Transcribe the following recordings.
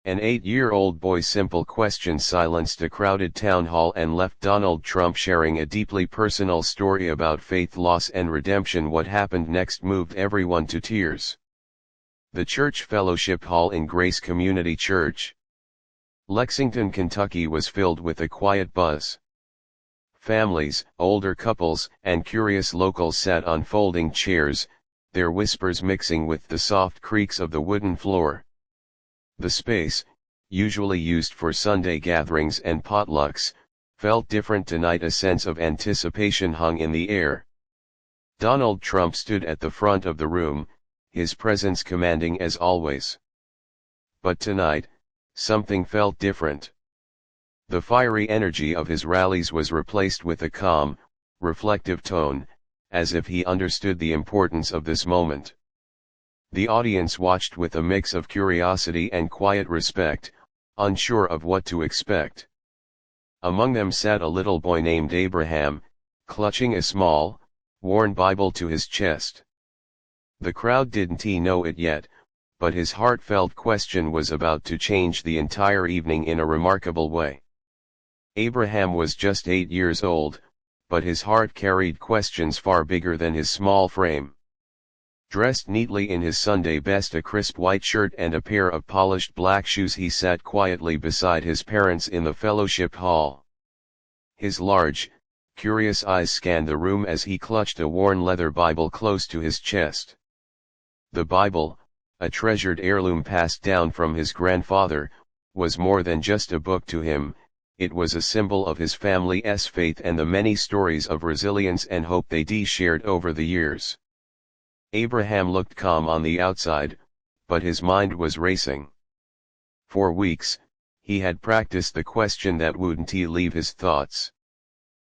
An 8-year-old boy's simple question silenced a crowded town hall and left Donald Trump sharing a deeply personal story about faith, loss and redemption. What happened next moved everyone to tears. The Church Fellowship Hall in Grace Community Church, Lexington, Kentucky was filled with a quiet buzz. Families, older couples, and curious locals sat on folding chairs, their whispers mixing with the soft creaks of the wooden floor. The space, usually used for Sunday gatherings and potlucks, felt different tonight. A sense of anticipation hung in the air. Donald Trump stood at the front of the room, his presence commanding as always. But tonight, something felt different. The fiery energy of his rallies was replaced with a calm, reflective tone, as if he understood the importance of this moment. The audience watched with a mix of curiosity and quiet respect, unsure of what to expect. Among them sat a little boy named Abraham, clutching a small, worn Bible to his chest. The crowd didn't know it yet, but his heartfelt question was about to change the entire evening in a remarkable way. Abraham was just 8 years old, but his heart carried questions far bigger than his small frame. Dressed neatly in his Sunday best, a crisp white shirt and a pair of polished black shoes, he sat quietly beside his parents in the fellowship hall. His large, curious eyes scanned the room as he clutched a worn leather Bible close to his chest. The Bible, a treasured heirloom passed down from his grandfather, was more than just a book to him. It was a symbol of his family's faith and the many stories of resilience and hope they shared over the years. Abraham looked calm on the outside, but his mind was racing. For weeks, he had practiced the question that wouldn't leave his thoughts.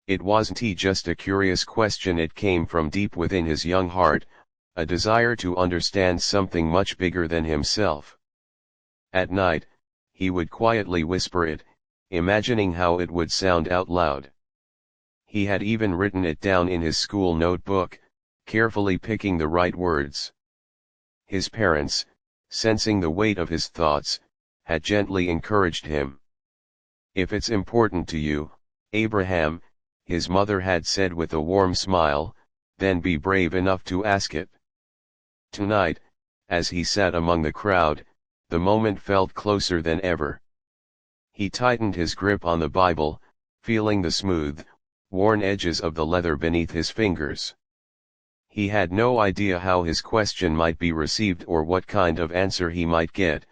It wasn't just a curious question, it came from deep within his young heart, a desire to understand something much bigger than himself. At night, he would quietly whisper it, imagining how it would sound out loud. He had even written it down in his school notebook, carefully picking the right words. His parents, sensing the weight of his thoughts, had gently encouraged him. "If it's important to you, Abraham," his mother had said with a warm smile, "then be brave enough to ask it." Tonight, as he sat among the crowd, the moment felt closer than ever. He tightened his grip on the Bible, feeling the smooth, worn edges of the leather beneath his fingers. He had no idea how his question might be received or what kind of answer he might get,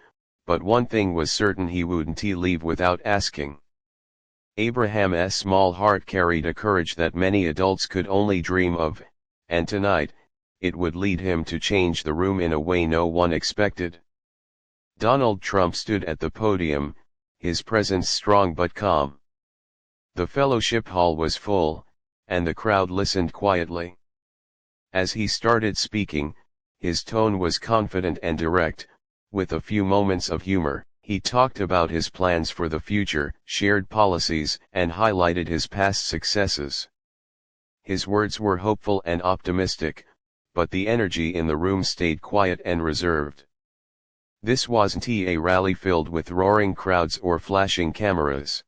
but one thing was certain: he wouldn't leave without asking. Abraham's small heart carried a courage that many adults could only dream of, and tonight, it would lead him to change the room in a way no one expected. Donald Trump stood at the podium, his presence strong but calm. The fellowship hall was full, and the crowd listened quietly. As he started speaking, his tone was confident and direct, with a few moments of humor. He talked about his plans for the future, shared policies, and highlighted his past successes. His words were hopeful and optimistic, but the energy in the room stayed quiet and reserved. This wasn't a rally filled with roaring crowds or flashing cameras.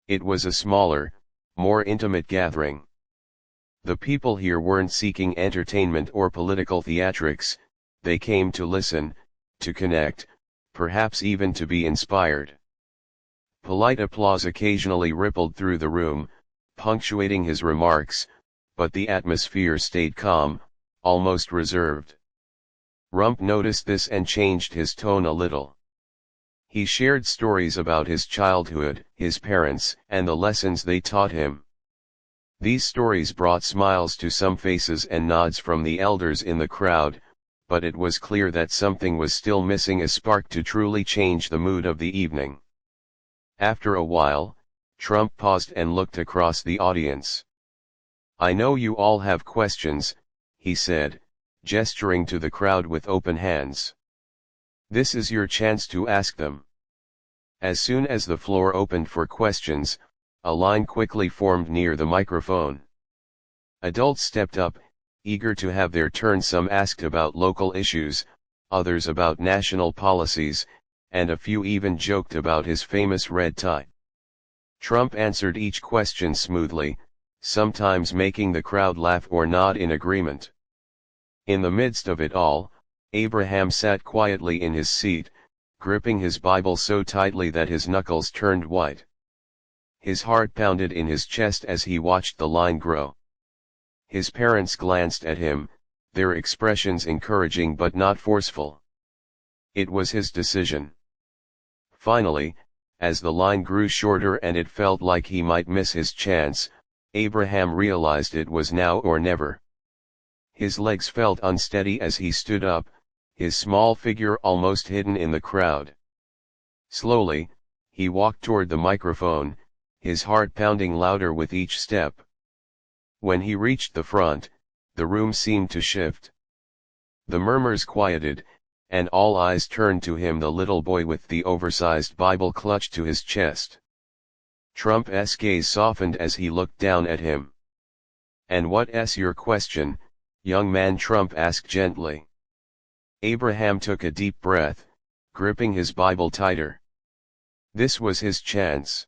It was a smaller, more intimate gathering. The people here weren't seeking entertainment or political theatrics, they came to listen, to connect, perhaps even to be inspired. Polite applause occasionally rippled through the room, punctuating his remarks, but the atmosphere stayed calm, almost reserved. Trump noticed this and changed his tone a little. He shared stories about his childhood, his parents, and the lessons they taught him. These stories brought smiles to some faces and nods from the elders in the crowd, but it was clear that something was still missing, a spark to truly change the mood of the evening. After a while, Trump paused and looked across the audience. "I know you all have questions," he said, gesturing to the crowd with open hands. "This is your chance to ask them." As soon as the floor opened for questions, a line quickly formed near the microphone. Adults stepped up, eager to have their turn. Some asked about local issues, others about national policies, and a few even joked about his famous red tie. Trump answered each question smoothly, sometimes making the crowd laugh or nod in agreement. In the midst of it all, Abraham sat quietly in his seat, gripping his Bible so tightly that his knuckles turned white. His heart pounded in his chest as he watched the line grow. His parents glanced at him, their expressions encouraging but not forceful. It was his decision. Finally, as the line grew shorter and it felt like he might miss his chance, Abraham realized it was now or never. His legs felt unsteady as he stood up, his small figure almost hidden in the crowd. Slowly, he walked toward the microphone, his heart pounding louder with each step. When he reached the front, the room seemed to shift. The murmurs quieted, and all eyes turned to him, the little boy with the oversized Bible clutched to his chest. Trump's gaze softened as he looked down at him. "And what's your question, young man?" Trump asked gently. Abraham took a deep breath, gripping his Bible tighter. This was his chance.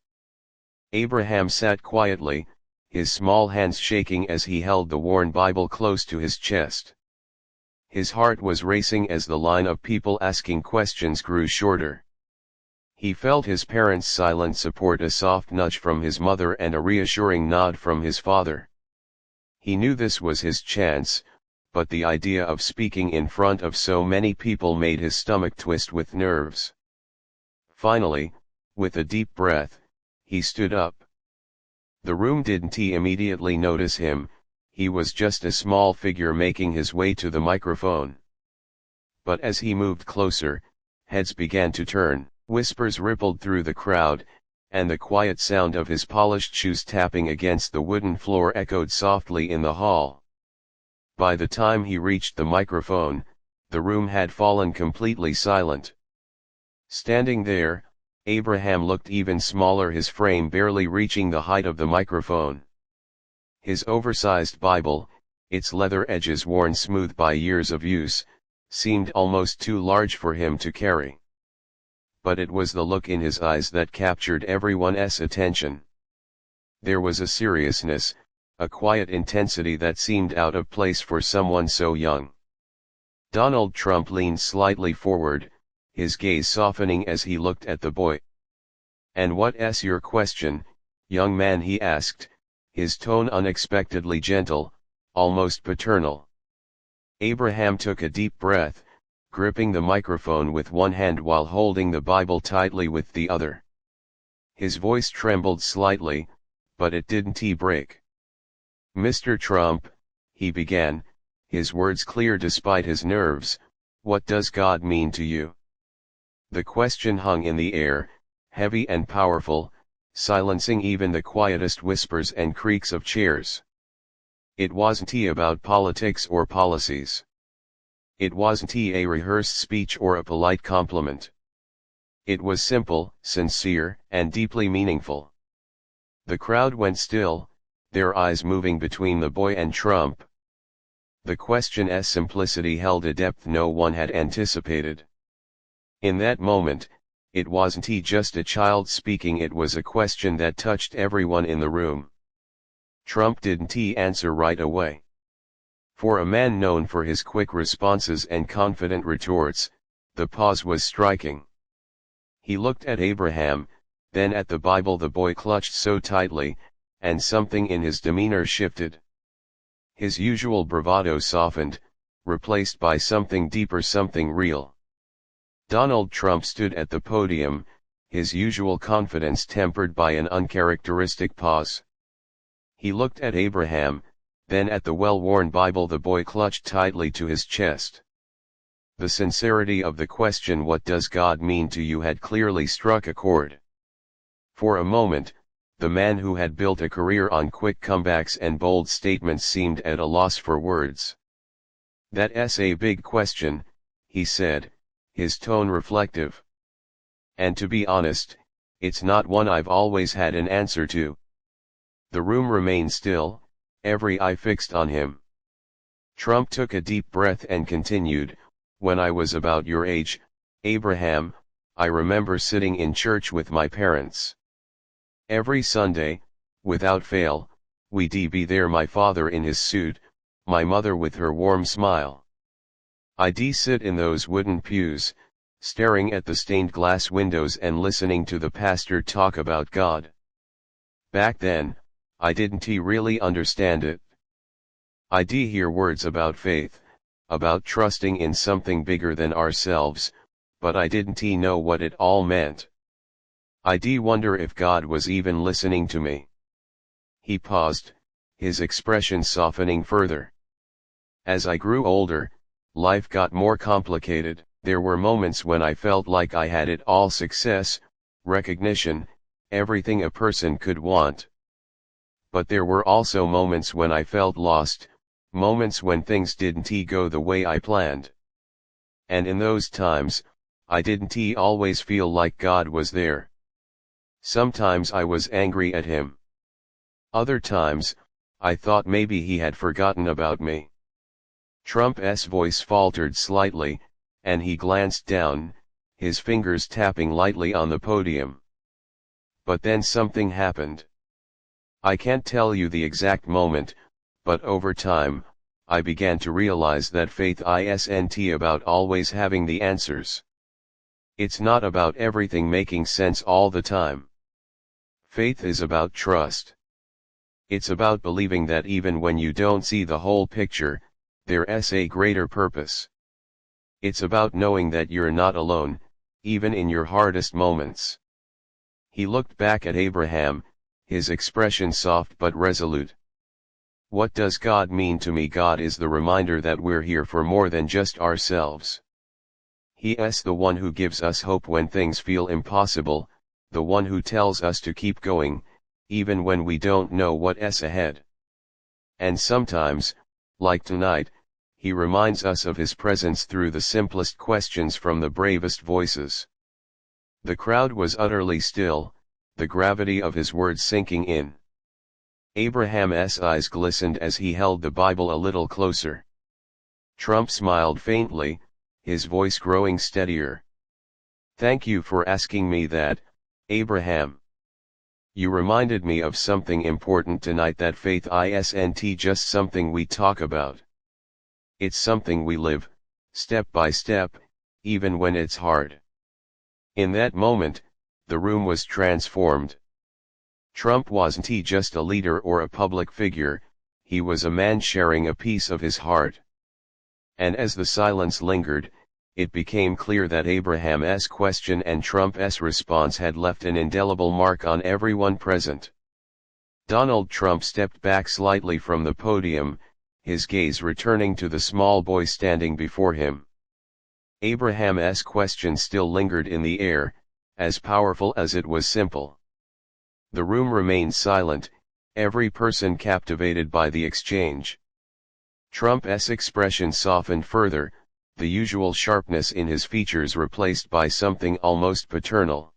Abraham sat quietly, his small hands shaking as he held the worn Bible close to his chest. His heart was racing as the line of people asking questions grew shorter. He felt his parents' silent support, a soft nudge from his mother and a reassuring nod from his father. He knew this was his chance, but the idea of speaking in front of so many people made his stomach twist with nerves. Finally, with a deep breath, he stood up. The room didn't immediately notice him, he was just a small figure making his way to the microphone. But as he moved closer, heads began to turn, whispers rippled through the crowd, and the quiet sound of his polished shoes tapping against the wooden floor echoed softly in the hall. By the time he reached the microphone, the room had fallen completely silent. Standing there, Abraham looked even smaller, his frame barely reaching the height of the microphone. His oversized Bible, its leather edges worn smooth by years of use, seemed almost too large for him to carry. But it was the look in his eyes that captured everyone's attention. There was a seriousness, a quiet intensity that seemed out of place for someone so young. Donald Trump leaned slightly forward, his gaze softening as he looked at the boy. "And what's your question, young man?" he asked, his tone unexpectedly gentle, almost paternal. Abraham took a deep breath, gripping the microphone with one hand while holding the Bible tightly with the other. His voice trembled slightly, but it didn't break. "Mr. Trump," he began, his words clear despite his nerves, "what does God mean to you?" The question hung in the air, heavy and powerful, silencing even the quietest whispers and creaks of chairs. It wasn't about politics or policies. It wasn't a rehearsed speech or a polite compliment. It was simple, sincere, and deeply meaningful. The crowd went still, their eyes moving between the boy and Trump. The question's simplicity held a depth no one had anticipated. In that moment, it wasn't just a child speaking, it was a question that touched everyone in the room. Trump didn't answer right away. For a man known for his quick responses and confident retorts, the pause was striking. He looked at Abraham, then at the Bible the boy clutched so tightly, and something in his demeanor shifted. His usual bravado softened, replaced by something deeper, something real. Donald Trump stood at the podium, his usual confidence tempered by an uncharacteristic pause. He looked at Abraham, then at the well-worn Bible the boy clutched tightly to his chest. The sincerity of the question, "What does God mean to you?" had clearly struck a chord. For a moment, the man who had built a career on quick comebacks and bold statements seemed at a loss for words. "That's a big question," he said, his tone reflective. "And to be honest, it's not one I've always had an answer to." The room remained still, every eye fixed on him. Trump took a deep breath and continued, "When I was about your age, Abraham, I remember sitting in church with my parents. Every Sunday, without fail, we'd be there, my father in his suit, my mother with her warm smile. I'd sit in those wooden pews, staring at the stained glass windows and listening to the pastor talk about God. Back then, I didn't really understand it. I'd hear words about faith, about trusting in something bigger than ourselves, but I didn't know what it all meant. I'd wonder if God was even listening to me. He paused, his expression softening further. As I grew older, life got more complicated. There were moments when I felt like I had it all: success, recognition, everything a person could want. But there were also moments when I felt lost, moments when things didn't go the way I planned. And in those times, I didn't always feel like God was there. Sometimes I was angry at him. Other times, I thought maybe he had forgotten about me. Trump's voice faltered slightly, and he glanced down, his fingers tapping lightly on the podium. But then something happened. I can't tell you the exact moment, but over time, I began to realize that faith isn't about always having the answers. It's not about everything making sense all the time. Faith is about trust. It's about believing that even when you don't see the whole picture, there's a greater purpose. It's about knowing that you're not alone, even in your hardest moments. He looked back at Abraham, his expression soft but resolute. What does God mean to me? God is the reminder that we're here for more than just ourselves. He's the one who gives us hope when things feel impossible, the one who tells us to keep going, even when we don't know what's ahead. And sometimes, like tonight, he reminds us of his presence through the simplest questions from the bravest voices. The crowd was utterly still, the gravity of his words sinking in. Abraham's eyes glistened as he held the Bible a little closer. Trump smiled faintly, his voice growing steadier. "Thank you for asking me that, Abraham. You reminded me of something important tonight, that faith isn't just something we talk about. It's something we live, step by step, even when it's hard." In that moment, the room was transformed. Trump wasn't just a leader or a public figure, he was a man sharing a piece of his heart. And as the silence lingered, it became clear that Abraham's question and Trump's response had left an indelible mark on everyone present. Donald Trump stepped back slightly from the podium, his gaze returning to the small boy standing before him. Abraham's question still lingered in the air, as powerful as it was simple. The room remained silent, every person captivated by the exchange. Trump's expression softened further, the usual sharpness in his features replaced by something almost paternal.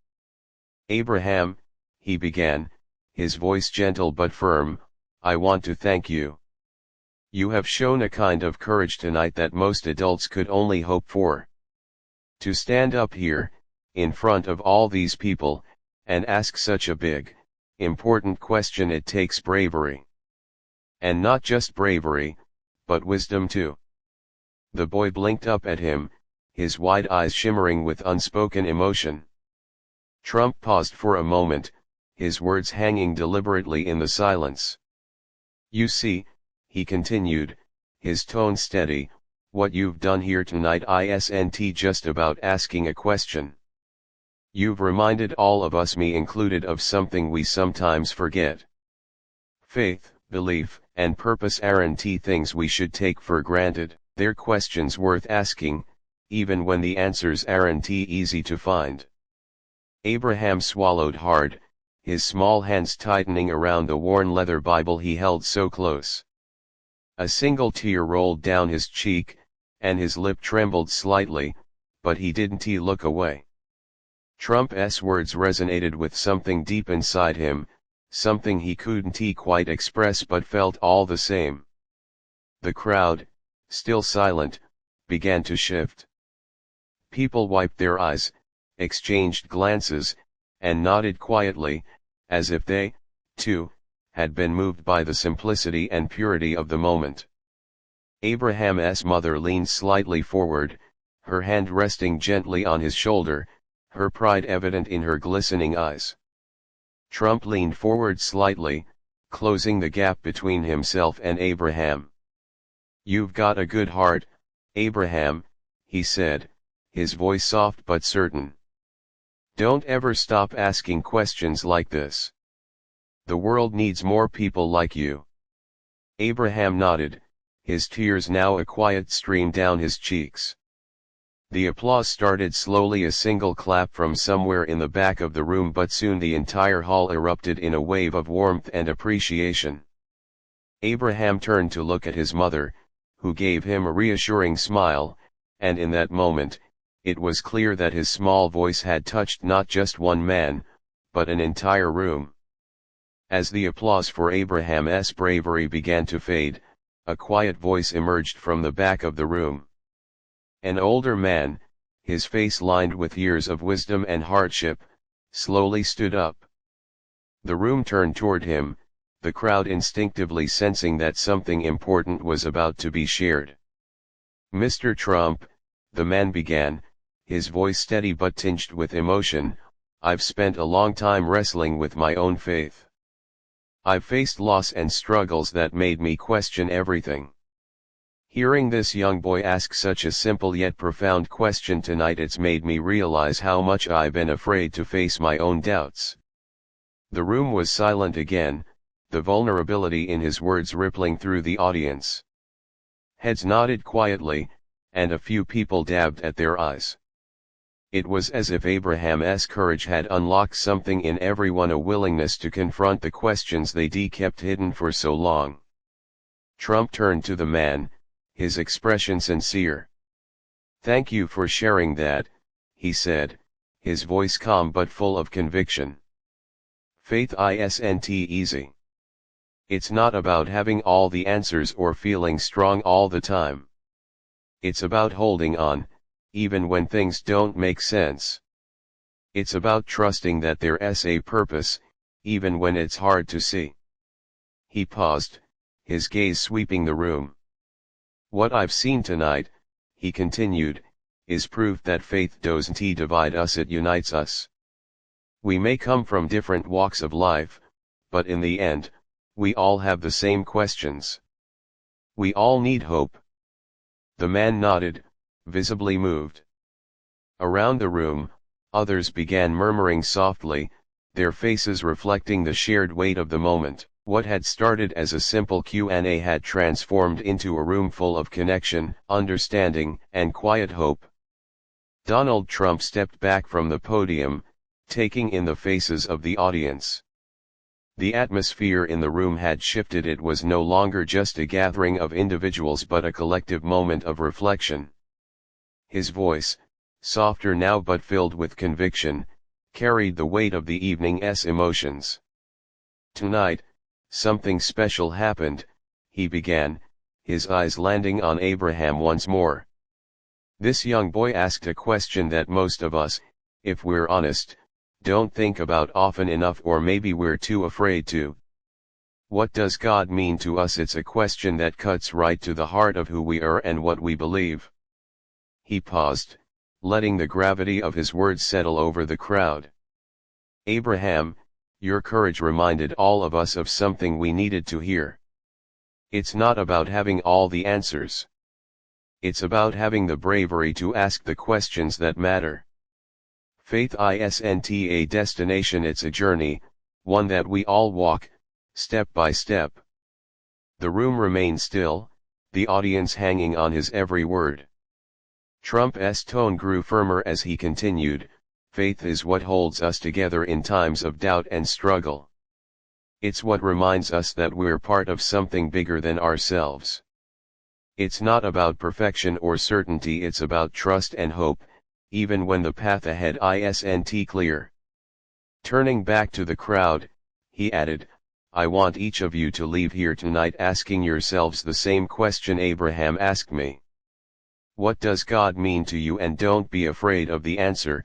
"Abraham," he began, his voice gentle but firm, "I want to thank you. You have shown a kind of courage tonight that most adults could only hope for. To stand up here, in front of all these people, and ask such a big, important question, it takes bravery. And not just bravery, but wisdom too." The boy blinked up at him, his wide eyes shimmering with unspoken emotion. Trump paused for a moment, his words hanging deliberately in the silence. "You see," he continued, his tone steady, "what you've done here tonight isn't just about asking a question. You've reminded all of us, me included, of something we sometimes forget. Faith, belief, and purpose aren't things we should take for granted, they're questions worth asking, even when the answers aren't easy to find." Abraham swallowed hard, his small hands tightening around the worn leather Bible he held so close. A single tear rolled down his cheek, and his lip trembled slightly, but he didn't look away. Trump's words resonated with something deep inside him, something he couldn't quite express but felt all the same. The crowd, still silent, began to shift. People wiped their eyes, exchanged glances, and nodded quietly, as if they, too, had been moved by the simplicity and purity of the moment. Abraham's mother leaned slightly forward, her hand resting gently on his shoulder, her pride evident in her glistening eyes. Trump leaned forward slightly, closing the gap between himself and Abraham. "You've got a good heart, Abraham," he said, his voice soft but certain. "Don't ever stop asking questions like this. The world needs more people like you." Abraham nodded, his tears now a quiet stream down his cheeks. The applause started slowly, a single clap from somewhere in the back of the room, but soon the entire hall erupted in a wave of warmth and appreciation. Abraham turned to look at his mother, who gave him a reassuring smile, and in that moment, it was clear that his small voice had touched not just one man, but an entire room. As the applause for Abraham's bravery began to fade, a quiet voice emerged from the back of the room. An older man, his face lined with years of wisdom and hardship, slowly stood up. The room turned toward him, the crowd instinctively sensing that something important was about to be shared. "Mr. Trump," the man began, his voice steady but tinged with emotion, "I've spent a long time wrestling with my own faith. I've faced loss and struggles that made me question everything. Hearing this young boy ask such a simple yet profound question tonight, it's made me realize how much I've been afraid to face my own doubts." The room was silent again, the vulnerability in his words rippling through the audience. Heads nodded quietly, and a few people dabbed at their eyes. It was as if Abraham's courage had unlocked something in everyone, a willingness to confront the questions they kept hidden for so long. Trump turned to the man, his expression sincere. "Thank you for sharing that," he said, his voice calm but full of conviction. "Faith isn't easy. It's not about having all the answers or feeling strong all the time. It's about holding on, even when things don't make sense. It's about trusting that there's a purpose, even when it's hard to see." He paused, his gaze sweeping the room. "What I've seen tonight," he continued, "is proof that faith doesn't divide us, it unites us. We may come from different walks of life, but in the end, we all have the same questions. We all need hope." The man nodded, visibly moved. Around the room, others began murmuring softly, their faces reflecting the shared weight of the moment. What had started as a simple Q&A had transformed into a room full of connection, understanding, and quiet hope. Donald Trump stepped back from the podium, taking in the faces of the audience. The atmosphere in the room had shifted. It was no longer just a gathering of individuals but a collective moment of reflection. His voice, softer now but filled with conviction, carried the weight of the evening's emotions. "Tonight, something special happened," he began, his eyes landing on Abraham once more. "This young boy asked a question that most of us, if we're honest, don't think about often enough, or maybe we're too afraid to. What does God mean to us?" It's a question that cuts right to the heart of who we are and what we believe. He paused, letting the gravity of his words settle over the crowd. "Abraham, your courage reminded all of us of something we needed to hear. It's not about having all the answers. It's about having the bravery to ask the questions that matter. Faith isn't a destination, it's a journey, one that we all walk, step by step." The room remained still, the audience hanging on his every word. Trump's tone grew firmer as he continued, "Faith is what holds us together in times of doubt and struggle. It's what reminds us that we're part of something bigger than ourselves. It's not about perfection or certainty, it's about trust and hope, even when the path ahead isn't clear." Turning back to the crowd, he added, "I want each of you to leave here tonight asking yourselves the same question Abraham asked me. What does God mean to you? And don't be afraid of the answer,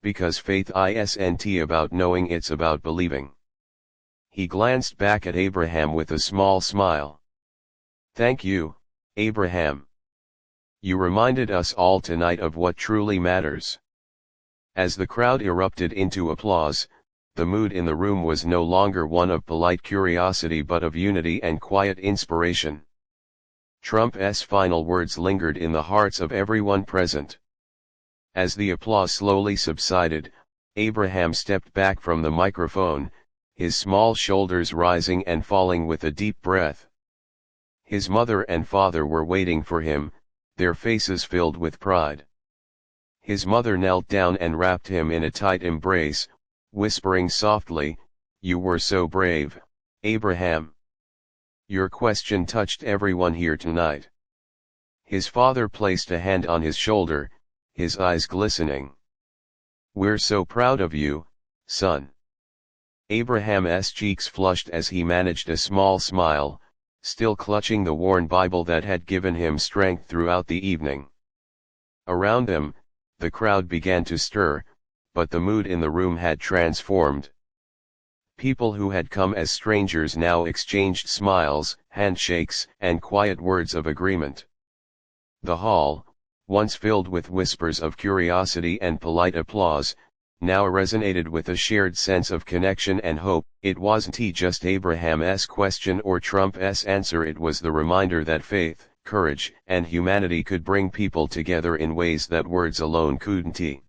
Because faith isn't about knowing, it's about believing. He glanced back at Abraham with a small smile. Thank you, Abraham. You reminded us all tonight of what truly matters. As the crowd erupted into applause, the mood in the room was no longer one of polite curiosity but of unity and quiet inspiration. Trump's final words lingered in the hearts of everyone present. As the applause slowly subsided, Abraham stepped back from the microphone, his small shoulders rising and falling with a deep breath. His mother and father were waiting for him, their faces filled with pride. His mother knelt down and wrapped him in a tight embrace, whispering softly, "You were so brave, Abraham. Your question touched everyone here tonight." His father placed a hand on his shoulder, his eyes glistening. "We're so proud of you, son." Abraham's cheeks flushed as he managed a small smile, still clutching the worn Bible that had given him strength throughout the evening. Around them, the crowd began to stir, but the mood in the room had transformed. People who had come as strangers now exchanged smiles, handshakes, and quiet words of agreement. The hall, once filled with whispers of curiosity and polite applause, now resonated with a shared sense of connection and hope. It wasn't just Abraham's question or Trump's answer, it was the reminder that faith, courage, and humanity could bring people together in ways that words alone couldn't.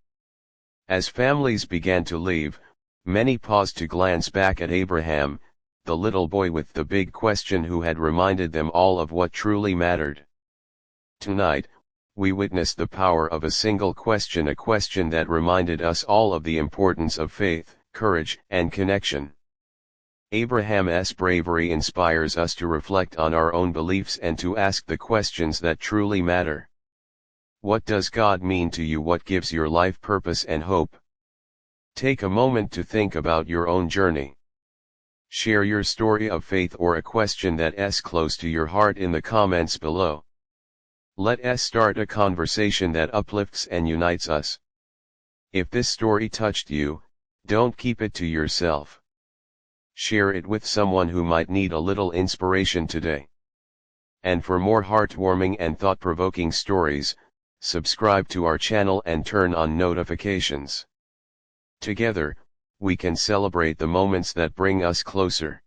As families began to leave, many paused to glance back at Abraham, the little boy with the big question who had reminded them all of what truly mattered. Tonight, we witnessed the power of a single question, a question that reminded us all of the importance of faith, courage, and connection. Abraham's bravery inspires us to reflect on our own beliefs and to ask the questions that truly matter. What does God mean to you? What gives your life purpose and hope? Take a moment to think about your own journey. Share your story of faith or a question that's close to your heart in the comments below. Let us start a conversation that uplifts and unites us. If this story touched you, don't keep it to yourself. Share it with someone who might need a little inspiration today. And for more heartwarming and thought-provoking stories, subscribe to our channel and turn on notifications. Together, we can celebrate the moments that bring us closer.